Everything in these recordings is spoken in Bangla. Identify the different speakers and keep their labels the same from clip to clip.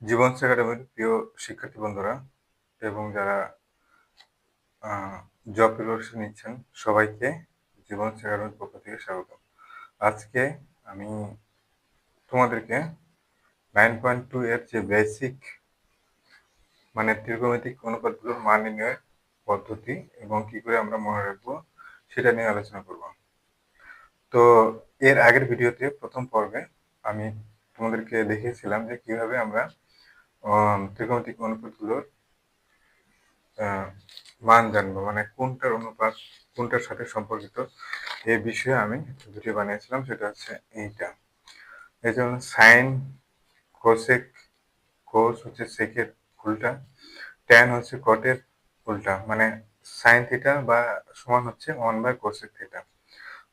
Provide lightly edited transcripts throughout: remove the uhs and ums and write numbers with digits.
Speaker 1: জীবন একাডেমির প্রিয় শিক্ষার্থী বন্ধুরা এবং যারা জব প্রিপারেশন নিচ্ছেন সবাইকে জীবন একাডেমির পক্ষ থেকে স্বাগত। আজকে আমি তোমাদেরকে 9.2 এর যে বেসিক মানে ত্রিকোণমিতিক অনুপাতগুলোর মান নির্ণয়ের পদ্ধতি এবং কি করে আমরা মনে রাখবো সেটা নিয়ে আলোচনা করব। তো এর আগের ভিডিওতে প্রথম পর্বে আমি তোমাদেরকে দেখিয়েছিলাম যে কিভাবে আমরা ত্রিকোণমিতিক অনুপাতগুলোর মান জানবো, মানে কোনটার অনুপাত কোনটার সাথে সম্পর্কিত এই বিষয়ে আমি ভিডিও বানিয়েছিলাম। সেটা হচ্ছে এইটা। এই জন্য সাইন কোসেক, কোস হচ্ছে সেকের উল্টা, ট্যান হচ্ছে কটের উল্টা, মানে সাইন থিটা বা সমান হচ্ছে 1/কোসেক থিটা,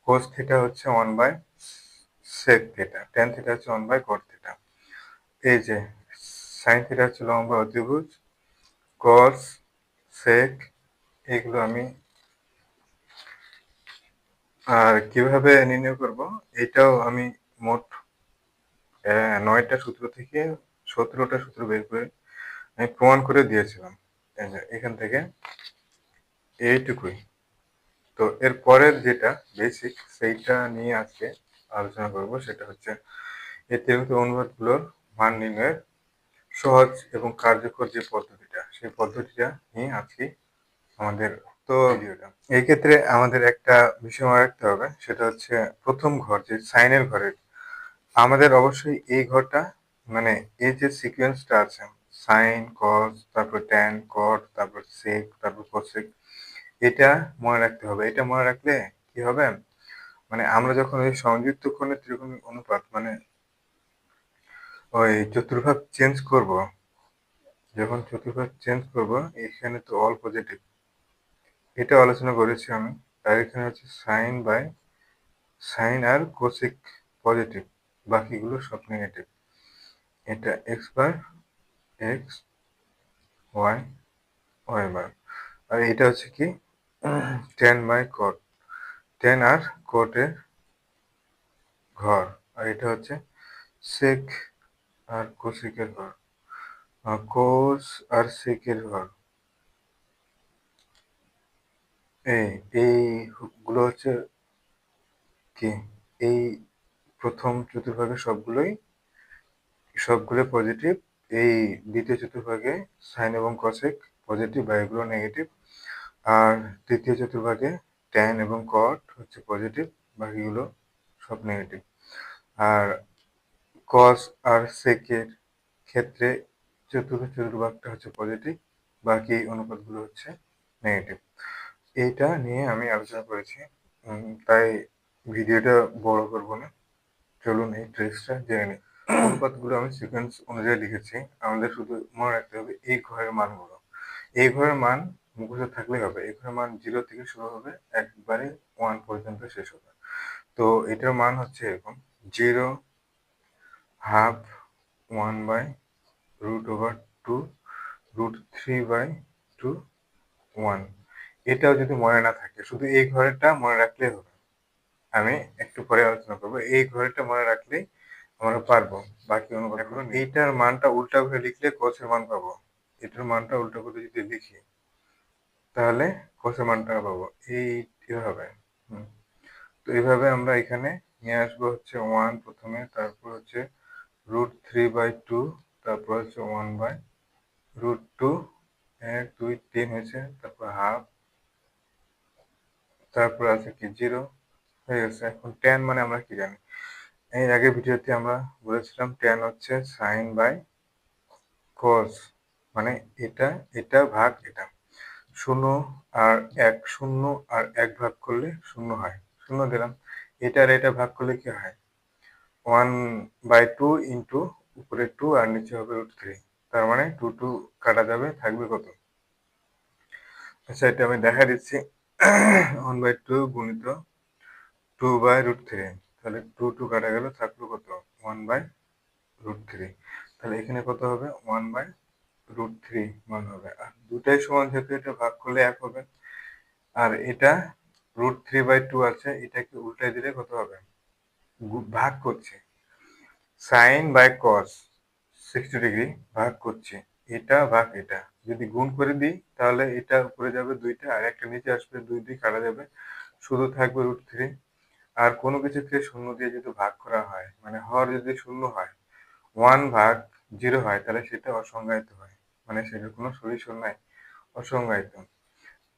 Speaker 1: কোস থিটা হচ্ছে 1/সেক থিটা, ট্যান থিটা হচ্ছে 1/কট থিটা। এই যে সাইন থিটা হচ্ছে লম্বা অতিভুজ, কস, সেক, এগুলো আমি আর কিভাবে নির্ণয় করব এটাও আমি মোট 9টা সূত্র থেকে 17টা সূত্র বের করে আমি প্রমাণ করে দিয়েছিলাম। এই যে এখান থেকে এইটুকুই। তো এর পরের যেটা বেসিক সেইটা নিয়ে আজকে আলোচনা করব। সেটা হচ্ছে এই ত্রিকোণমিতিক অনুপাতগুলোর মান নির্ণয়ের সহজ এবং কার্যকর যে পদ্ধতিটা, সেই পদ্ধতিটা নিয়ে আজকে আমাদের তো ভিডিওটা। এই ক্ষেত্রে আমাদের একটা বিষয় মনে রাখতে হবে, সেটা হচ্ছে প্রথম ঘর যে সাইনের ঘরের আমাদের অবশ্যই এই ঘরটা, মানে এই যে সিকোয়েন্সটা আছে সাইন কস তারপর ট্যান কট তারপর সেক তারপর কোসেক, এটা মনে রাখতে হবে। এটা মনে রাখলে কি হবে, মানে আমরা যখন ওই সংযুক্ত কোণের ত্রিকোণমিতিক অনুপাত মানে ওই চতুর্ভাগ চেঞ্জ করব, যখন চতুর্ভাগ চেঞ্জ করব এখানে তো অল পজিটিভ, এটা আলোচনা করেছি আমি। আর এখানে হচ্ছে সাইন আর কোসেক পজিটিভ, বাকিগুলো সব নেগেটিভ। এটা x bar x, Y y bar, আর এটা হচ্ছে কি tan/cot, tan আর কোটের ঘর, আর এটা হচ্ছে সেক আর কোসেকের ঘর, কোস আর সেকের ঘর। এইগুলো হচ্ছে কি, এই প্রথম চতুর্ভাগে সবগুলো পজিটিভ, এই দ্বিতীয় চতুর্ভাগে সাইন এবং কসেক পজিটিভ বা এগুলো নেগেটিভ, আর তৃতীয় চতুর্ভাগে ট্যান এবং কট হচ্ছে পজিটিভ, বাকিগুলো সব নেগেটিভ। আর কস আর সেকের ক্ষেত্রে চতুর্ভাগটা হচ্ছে পজিটিভ, বাকি অনুপাতগুলো হচ্ছে নেগেটিভ। এইটা নিয়ে আমি আলোচনা করেছি, তাই ভিডিওটা বড় করব না। চলুন এই ট্রিক্সটা জেনে নিই। অনুপাতগুলো আমি সিকোয়েন্স অনুযায়ী লিখেছি। আমাদের শুধু মনে রাখতে হবে এই ঘরের মানগুলো। এই ঘরের মান মুখস্থ থাকলেই হবে। এই ঘরের মান 0 থেকে শুরু হবে, একবারে 1 পর্যন্ত শেষ হবে। তো এটার মান হচ্ছে এরকম: 0, হাফ, 1/√2, √3/2, 1। এটাও যদি মনে না থাকে, শুধু এই ঘরেরটা মনে রাখলেই হবে। আমি একটু পরে আলোচনা করবো। এই ঘরেরটা মনে রাখলেই আমরা পারবো বাকি অনুপাতগুলো। এইটার মানটা উল্টা করে লিখলে কোসের মান পাবো। এটার মানটা উল্টা করে যদি লিখি তাহলে কোসের মানটা পাবো। এইভাবে তো এইভাবে আমরা এখানে নিয়ে আসবো হচ্ছে 1 প্রথমে, তারপর হচ্ছে √3/2, তারপর হচ্ছে 1/√2, 1 2 3 হয়েছে, তারপর হাফ, তারপর আছে কি 0 হয়ে গেছে। এখন ট্যান মানে আমরা কি জানি, এর আগের ভিডিওতে আমরা বলেছিলাম ট্যান হচ্ছে সাইন বাই কস, মানে এটা এটা ভাগ এটা। 0 আর 1, 0 আর 1 ভাগ করলে 0 হয়, 0 দিলাম। এটা আর এটা ভাগ করলে কি হয়, 1/2 ইন্টু উপরে 2 আর নিচে হবে √3, তার মানে 2 2 কাটা যাবে, থাকবে কত? আচ্ছা, এটা আমি দেখা দিচ্ছি। 1/2 গুণিত 2/√3, তাহলে 2 2 কাটা গেল, থাকলো কত? 1/√3। তাহলে এখানে কত হবে? 1/√3 মান হবে। আর দুটাই সমান যেহেতু এটা ভাগ করলে 1 হবে, আর এটা √3/2 আছে, এটাকে উল্টাই দিলে কত হবে? ভাগ করছে সাইন বাই কস, 60 ডিগ্রি ভাগ করছি, এটা ভাগ এটা যদি গুণ করে দিই তাহলে এটা উপরে যাবে 2টা আর একটা নিচে আসবে, 2 কাটা যাবে, শুধু থাকবে √3। আর কোনো কিছুকে শূন্য দিয়ে যদি ভাগ করা হয়, মানে হর যদি শূন্য হয়, 1/0 হয়, তাহলে সেটা অসংজ্ঞায়িত হয়, মানে সেটার কোনো সলিউশন নাই, অসংজ্ঞায়িত।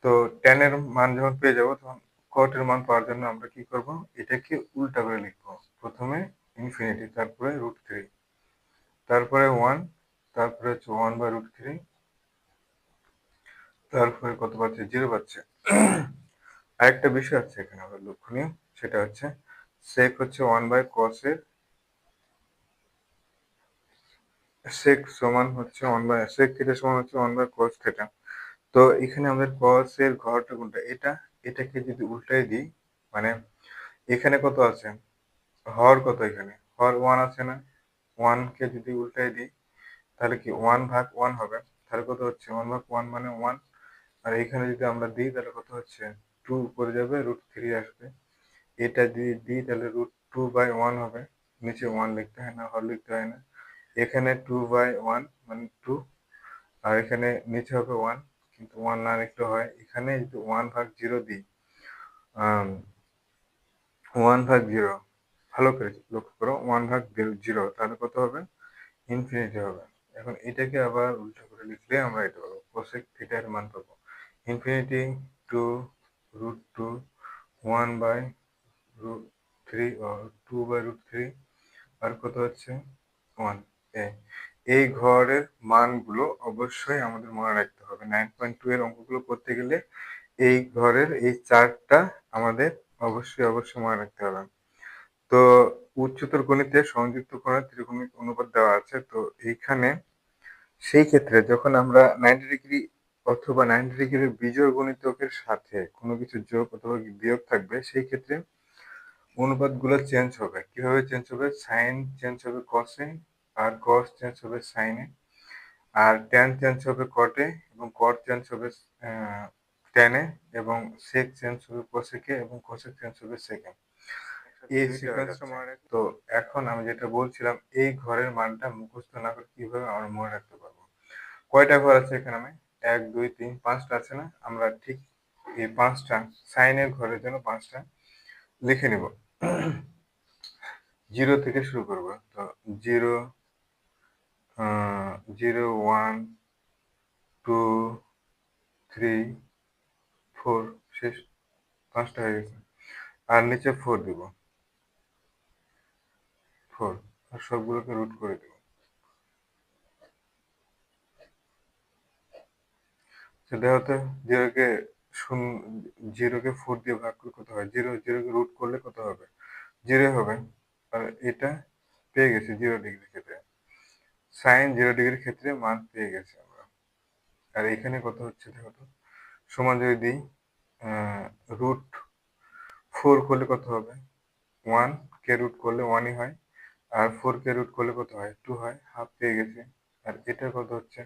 Speaker 1: তো tan এর মান যখন পেয়ে যাবো তখন cot এর মান পাওয়ার জন্য আমরা কি করব, এটাকে উল্টা করে লিখবো। প্রথমে ইনফিনিটি, তারপরে √3, তারপরে 1, তারপরে হচ্ছে 1/√3, তারপরে কত পাচ্ছে, 0 পাচ্ছে। আরেকটা বিষয় আছে এখানে আবার লক্ষণীয়, সেটা হচ্ছে sec হচ্ছে 1/cos এর, sec সমান হচ্ছে 1/sec থিটা সমান হচ্ছে 1/cos থিটা। তো এখানে আমাদের cos এর ঘরটা কোনটা, এটাকে যদি উল্টাই দিই, মানে এখানে কত আছে, হর কত, এখানে হর 1 আছে না, 1 কে যদি উল্টাই দিই তাহলে কি 1/1 হবে, তাহলে কত হচ্ছে 1/1 মানে 1। আর এখানে যদি আমরা দিই তাহলে কত হচ্ছে, 2 উপরে যাবে, √3 আসবে। এটা যদি দিই তাহলে √2/1 হবে, নিচে 1 লিখতে হয় না, হর লিখতে হয় না। এখানে 2/1 মানে 2, আর এখানে নিচে হবে 1, কিন্তু 1 না লিখলে হয়। এখানে যদি 1/0 দিই, 1/0, ভালো করে লক্ষ্য করো, 1/0, তাহলে কত হবে, ইনফিনিটি হবে। এখন এটাকে আবার উল্টো করে লিখলে আমরা এটা পাবো, কোসেক থিটার মান পাবো ইনফিনিটি 2 √2 1/√3 ও 2/√3, আর কত হচ্ছে 1। এই ঘরের মানগুলো অবশ্যই আমাদের মনে রাখতে হবে। 9.2 এর অঙ্কগুলো করতে গেলে এই ঘরের এই চার্টটা আমাদের অবশ্যই মনে রাখতে হবে। তো উচ্চতর গণিতে সংযুক্ত করার ত্রিকোণমিতিক অনুপাত দেওয়া আছে। তো এইখানে সেই ক্ষেত্রে যখন আমরা 90 ডিগ্রি অথবা 90 ডিগ্রির বিজোড় গুণিতকের সাথে কোনো কিছু যোগ অথবা বিয়োগ থাকবে, সেই ক্ষেত্রে অনুপাতগুলো চেঞ্জ হবে। কিভাবে চেঞ্জ হবে, সাইন চেঞ্জ হবে কসে, আর কস চেঞ্জ হবে সাইনে, আর ট্যান চেঞ্জ হবে কটে, এবং কট চেঞ্জ হবে ট্যানে, এবং সেক চেঞ্জ হবে কোসেকে, এবং কোসেক চেঞ্জ হবে সেকে। এই সিকোয়েন্সটা মনে রাখতে, তো এখন আমি যেটা বলছিলাম, এই ঘরের মানটা মুখস্থ না করে কিভাবে আমরা মনে রাখতে পারবো। কয়টা ঘর আছে এখানে, আমি 1 2 3 5টা আছে না, আমরা ঠিক এই 5টা সাইনের ঘরের জন্য 5টা লিখে নিব। 0 থেকে শুরু করব। তো 0, 0 1 2 3 4, শেষ, 5টা হয়ে গেছে। আর নিচে 4 দিব, 4, আর সবগুলোকে রুট করে দিব। দেখো তো, 0কে 4 দিয়ে ভাগ করলে কত হয়, 0কে রুট করলে কত হবে, 0 হবে। আর এটা পেয়ে গেছি 0 ডিগ্রির ক্ষেত্রে, সাইন 0 ডিগ্রির ক্ষেত্রে মান পেয়ে গেছি আমরা। আর এখানে কত হচ্ছে দেখো তো, সমান যদি দিই, √4 করলে কত হবে, 1 কে রুট করলে 1ই হয়, আর 4 কে রুট করলে কত হয়, 2 হয়, হাফ পেয়ে গেছি। আর এটা কত হচ্ছে,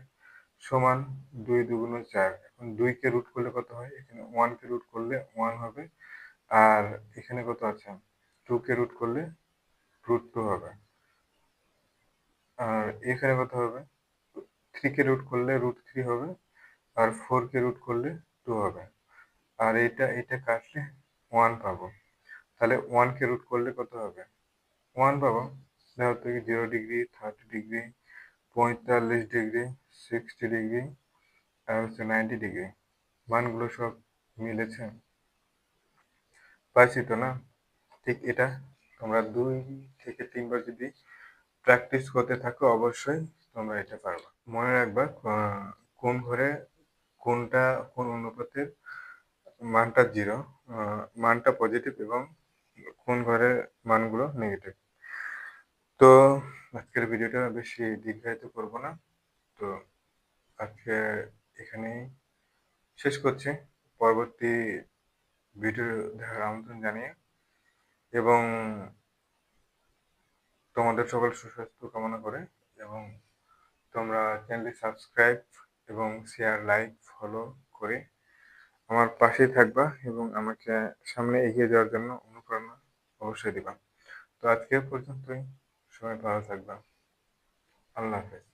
Speaker 1: সমান 2 2 4। এখন 2 কে রুট করলে কত হয়, এখানে 1 কে রুট করলে 1 হবে, আর এখানে কত আছে, 2 কে রুট করলে √2 হবে, আর এখানে কত হবে, 3 কে রুট করলে √3 হবে, আর 4 কে রুট করলে 2 হবে, আর এটা কাটলে 1 পাবো। তাহলে 1 কে রুট করলে কত হবে, 1 পাবো। দেখো তো, 0 ডিগ্রি, 30 ডিগ্রি, 45 ডিগ্রি, 60 ডিগ্রি, আর হচ্ছে 90 ডিগ্রি, মানগুলো সব মিলেছে, পাইছি তো না। ঠিক এটা তোমরা 2 থেকে 3 বার যদি প্র্যাকটিস করতে থাকো, অবশ্যই তোমরা এটা পারবা। মনে রাখবা, কোন ঘরে কোনটা, কোন অনুপাতের মানটা 0, মানটা পজিটিভ, এবং কোন ঘরের মানগুলো নেগেটিভ। তো আজকের ভিডিওটা বেশি দীর্ঘায়িত করব না। তো আজকে এখানেই শেষ করছি। পরবর্তী ভিডিও দেখার আমন্ত্রণ জানিয়ে, এবং তোমাদের সকল সুস্বাস্থ্য কামনা করে, এবং তোমরা চ্যানেলটি সাবস্ক্রাইব এবং শেয়ার, লাইক, ফলো করে আমার পাশেই থাকবা, এবং আমাকে সামনে এগিয়ে যাওয়ার জন্য অনুপ্রেরণা অবশ্যই দিবা। তো আজকে পর্যন্তই, সবাই ভালো থাকবা। আল্লাহ হাফেজ।